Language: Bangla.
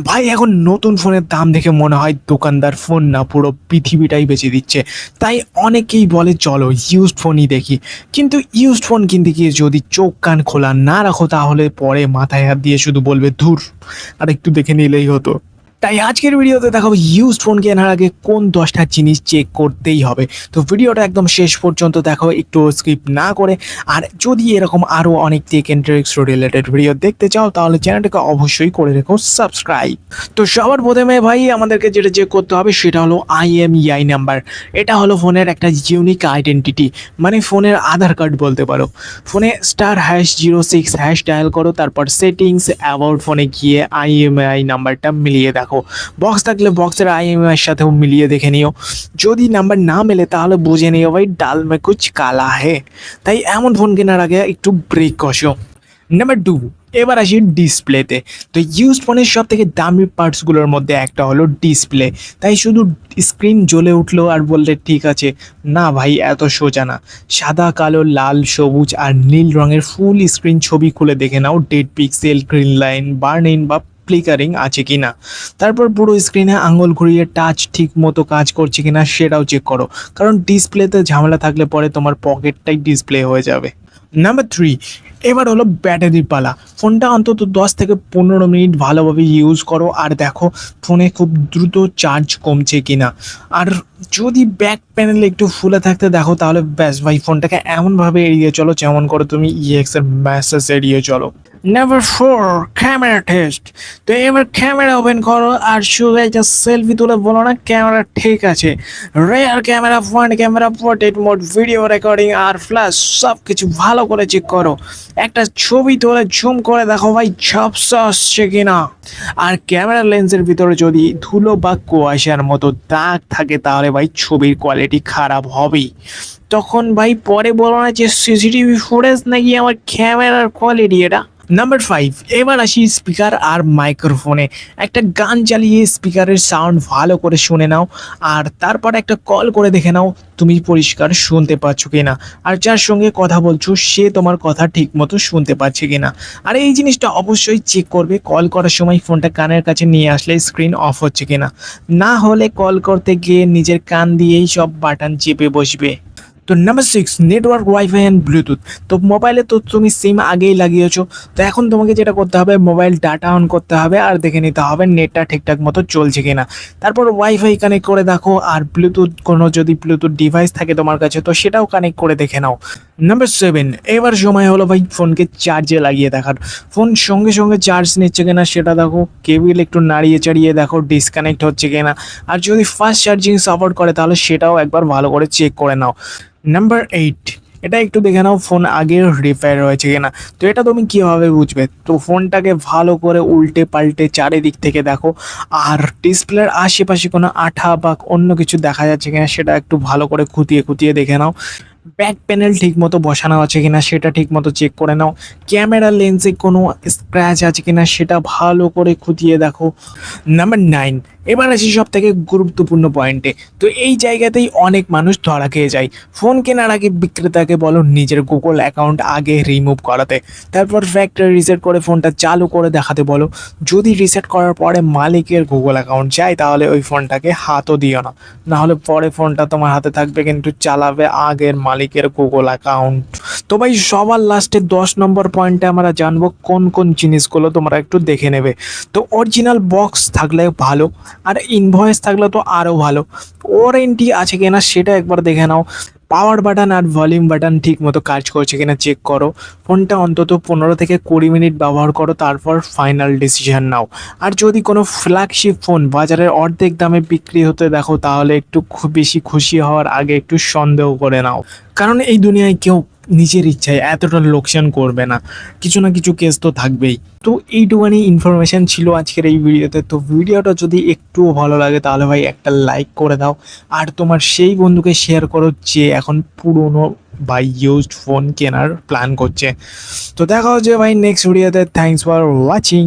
ভাই এখন নতুন ফোনের দাম দেখে মনে হয় দোকানদার ফোন না পুরো পৃথিবীটাই বেচে দিচ্ছে। তাই অনেকেই বলে চলো ইউজড ফোনই দেখি, কিন্তু ইউজড ফোন কিনতে গিয়ে যদি চোখ কান খোলা না রাখো তাহলে পরে মাথায় হাত দিয়ে শুধু বলবে ধুর, আর একটু দেখে নিলেই হতো। তাই আজকের ভিডিওতে দেখাবো ইউজড ফোন কেনার আগে কোন 10টা জিনিস চেক করতেই হবে। তো ভিডিওটা একদম শেষ পর্যন্ত দেখো, একটু স্কিপ না করে। আর যদি এরকম আরও অনেক tech and tricks related video দেখতে চাও তাহলে চ্যানেলটাকে অবশ্যই করে রেখো সাবস্ক্রাইব। তো সবার প্রথমে ভাই আমাদেরকে যেটা চেক করতে হবে সেটা হলো IMEI নাম্বার। এটা হলো ফোনের একটা ইউনিক আইডেন্টিটি, মানে ফোনের আধার কার্ড বলতে পারো। ফোনে *#06# ডায়াল করো, তারপর সেটিংস অ্যাবাউট ফোনে গিয়ে IMEI নাম্বারটা মিলিয়ে দেখো। বক্স থাকলে বক্সের IMEI এর সাথেও মিলিয়ে দেখে নিও। যদি নাম্বার না মেলে তাহলে বুঝে নিও ভাই ডাল মে কুছ কালা হে। তাই এমন ফোন কেনার আগে একটু ব্রেক কষো। নাম্বার 2, এবার আসি ডিসপ্লেতে। তো ইউজড ফোনের সব থেকে দামি পার্টসগুলোর মধ্যে একটা হলো ডিসপ্লে। তাই শুধু স্ক্রিন জ্বলে উঠলো আর বললে ঠিক আছে, না ভাই, এত সোজা না। সাদা, কালো, লাল, সবুজ আর নীল রঙের ফুল স্ক্রিন ছবি খুলে দেখে নাও dead pixel, green line, burning বা ফ্লিকারিং আছে কিনা। তারপর পুরো স্ক্রিনে আঙুল ঘুরিয়ে টাচ ঠিক মতো কাজ করছে কিনা সেটাও চেক করো, কারণ ডিসপ্লেতে ঝামেলা থাকলে পরে তোমার পকেটটাই ডিসপ্লে হয়ে যাবে। নাম্বার 3, এবার হলো ব্যাটারির পালা। ফোনটা অন্তত 10 থেকে 15 মিনিট ভালোভাবে ইউজ করো আর দেখো ফোনে খুব দ্রুত চার্জ কমছে কিনা। আর যদি ব্যাক প্যানেলে একটু ফুলে থাকতে দেখো তাহলে ব্যাস ভাই, ফোনটাকে এমনভাবে এড়িয়ে চলো যেমন করে তুমি এর মেসেজ এড়িয়ে চলো। Number 4, camera test. তো এবার ক্যামেরা ওপেন করো আর শুধু একটা সেলফি তুলে বলো না ক্যামেরা ঠিক আছে। Rear camera, front camera, portrait mode, video recording আর ফ্ল্যাশ সব কিছু ভালো করে চেক করো। একটা ছবি তুলে জুম করে দেখো ভাই ঝাপসা আসছে কিনা। আর ক্যামেরা লেন্সের ভিতরে যদি ধুলো বা কুয়াশার মতো দাগ থাকে তাহলে ভাই ছবির কোয়ালিটি খারাপ হবেই। তখন ভাই পরে বলো না যে CCTV ফুটেজ নাকি আমার ক্যামেরার কোয়ালিটি এটা। নাম্বার 5, এবার আসি স্পিকার আর মাইক্রোফোনে। একটা গান চালিয়ে স্পিকারের সাউন্ড ভালো করে শুনে নাও আর তারপর একটা কল করে দেখে নাও তুমি পরিষ্কার শুনতে পাচ্ছ কিনা, আর যার সঙ্গে কথা বলছো সে তোমার কথা ঠিক মতো শুনতে পাচ্ছে কিনা। আর এই জিনিসটা অবশ্যই চেক করবে কল করার সময় ফোনটা কানের কাছে নিয়ে আসলে স্ক্রিন অফ হচ্ছে কিনা, না হলে কল করতে গিয়ে নিজের কান দিয়েই সব বাটন চেপে বসবে। তো number 6, network, wifi and Bluetooth. তো মোবাইলে তো তুমি সিম আগেই লাগিয়েছো, তো এখন তোমাকে যেটা করতে হবে মোবাইল ডাটা অন করতে হবে আর দেখে নিতে হবে নেটটা ঠিকঠাক মতো চলছে কিনা। তারপর ওয়াইফাই কানেক্ট করে দেখো আর ব্লুটুথ, কোনো যদি ব্লুটুথ ডিভাইস থাকে তোমার কাছে তো সেটাও কানেক্ট করে দেখে নাও। নাম্বার 7, এবার সময় হলো ভাই ফোনকে চার্জে লাগিয়ে দেখার। ফোন সঙ্গে সঙ্গে চার্জ নিচ্ছে কিনা সেটা দেখো, কেবিল একটু নাড়িয়ে চাড়িয়ে দেখো ডিসকানেক্ট হচ্ছে কিনা। আর যদি ফাস্ট চার্জিং সাপোর্ট করে তাহলে সেটাও একবার ভালো করে চেক করে নাও। নাম্বার 8, এটা একটু দেখে নাও ফোন আগের রিপেয়ার হয়েছে কিনা। তো এটা তুমি কীভাবে বুঝবে, তো ফোনটাকে ভালো করে উল্টে পাল্টে চারিদিক থেকে দেখো আর ডিসপ্লের আশেপাশে কোনো আঠা বা অন্য কিছু দেখা যাচ্ছে কিনা সেটা একটু ভালো করে খুঁটিয়ে খুঁটিয়ে দেখে নাও। ব্যাক প্যানেল ঠিক মতো বসানো আছে কিনা সেটা ঠিক মতো চেক করে নাও। ক্যামেরা লেন্সে কোনো স্ক্র্যাচ আছে কিনা সেটা ভালো করে খুঁটিয়ে দেখো। নাম্বার 9, এবার আসি সব থেকে গুরুত্বপূর্ণ পয়েন্টে। তো এই জায়গাতেই অনেক মানুষ ধরা খেয়ে যায়। ফোন কেনার আগে বিক্রেতাকে বলো নিজের গুগল অ্যাকাউন্ট আগে রিমুভ করাতে, তারপর ফ্যাক্টরি রিসেট করে ফোনটা চালু করে দেখাতে বলো। যদি রিসেট করার পরে মালিকের গুগল অ্যাকাউন্ট যায় তাহলে ওই ফোনটাকে হাতও দিও না, নাহলে পরে ফোনটা তোমার হাতে থাকবে কিন্তু চালাবে আগের মালিকের গুগল অ্যাকাউন্ট। তো ভাই সবার লাস্টে 10 নম্বর পয়েন্টে আমরা জানবো কোন কোন জিনিসগুলো তোমরা একটু দেখে নেবে। তো অরিজিনাল বক্স থাকলে ভালো, আর ইনভয়েস থাকলে তো আরও ভালো। ওয়ারেন্টি আছে কিনা সেটা একবার দেখে নাও। পাওয়ার বাটন আর ভলিউম বাটন ঠিক মতো কাজ করছে কিনা চেক করো। ফোনটা অন্তত 15 থেকে 20 মিনিট ব্যবহার করো, তারপর ফাইনাল ডিসিশন নাও। আর যদি কোনো ফ্ল্যাগশিপ ফোন বাজারের অর্ধেক দামে বিক্রি হতে দেখো তাহলে একটু বেশি খুশি হওয়ার আগে একটু সন্দেহ করে নাও, কারণ এই দুনিয়ায় কেউ নিজের ইচ্ছায় এতটা লোকসান করবে না, কিছু না কিছু কেস তো থাকবেই। তো এইটুখানি ইনফরমেশান ছিল আজকের এই ভিডিওতে। তো ভিডিওটা যদি একটুও ভালো লাগে তাহলে ভাই একটা লাইক করে দাও আর তোমার সেই বন্ধুকে শেয়ার করো যে এখন পুরনো বা ইউজড ফোন কেনার প্ল্যান করছে। তো দেখা হচ্ছে ভাই নেক্সট ভিডিওতে। Thanks for watching.